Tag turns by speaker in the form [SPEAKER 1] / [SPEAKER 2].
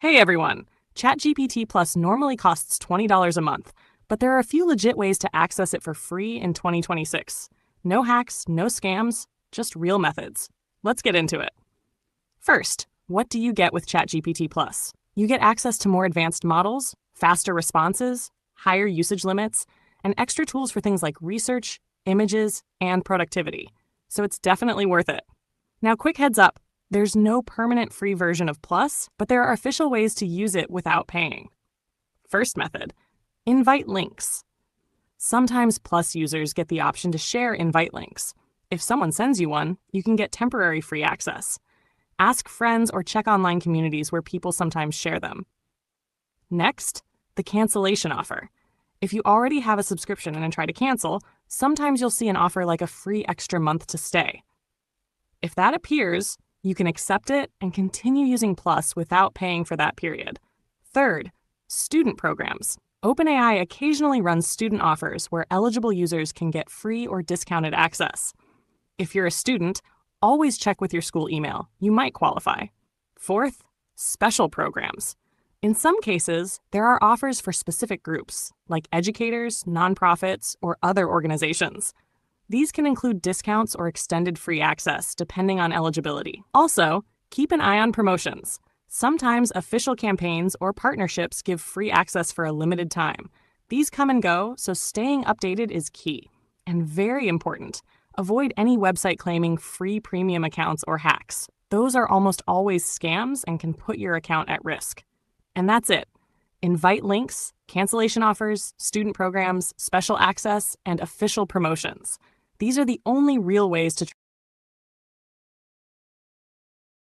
[SPEAKER 1] Hey everyone! ChatGPT Plus normally costs $20 a month, but there are a few legit ways to access it for free in 2026. No hacks, no scams, just real methods. Let's get into it. First, what do you get with ChatGPT Plus? You get access to more advanced models, faster responses, higher usage limits, and extra tools for things like research, images, and productivity. So it's definitely worth it. Now, quick heads up. There's no permanent free version of Plus, but there are official ways to use it without paying. First method, invite links. Sometimes Plus users get the option to share invite links. If someone sends you one, you can get temporary free access. Ask friends or check online communities where people sometimes share them. Next, the cancellation offer. If you already have a subscription and try to cancel, sometimes you'll see an offer like a free extra month to stay. If that appears, you can accept it and continue using Plus without paying for that period. Third, student programs. OpenAI occasionally runs student offers where eligible users can get free or discounted access. If you're a student, always check with your school email. You might qualify. Fourth, special programs. In some cases, there are offers for specific groups, like educators, nonprofits, or other organizations. These can include discounts or extended free access, depending on eligibility. Also, keep an eye on promotions. Sometimes official campaigns or partnerships give free access for a limited time. These come and go, so staying updated is key. And very important, avoid any website claiming free premium accounts or hacks. Those are almost always scams and can put your account at risk. And that's it. Invite links, cancellation offers, student programs, special access, and official promotions. These are the only real ways to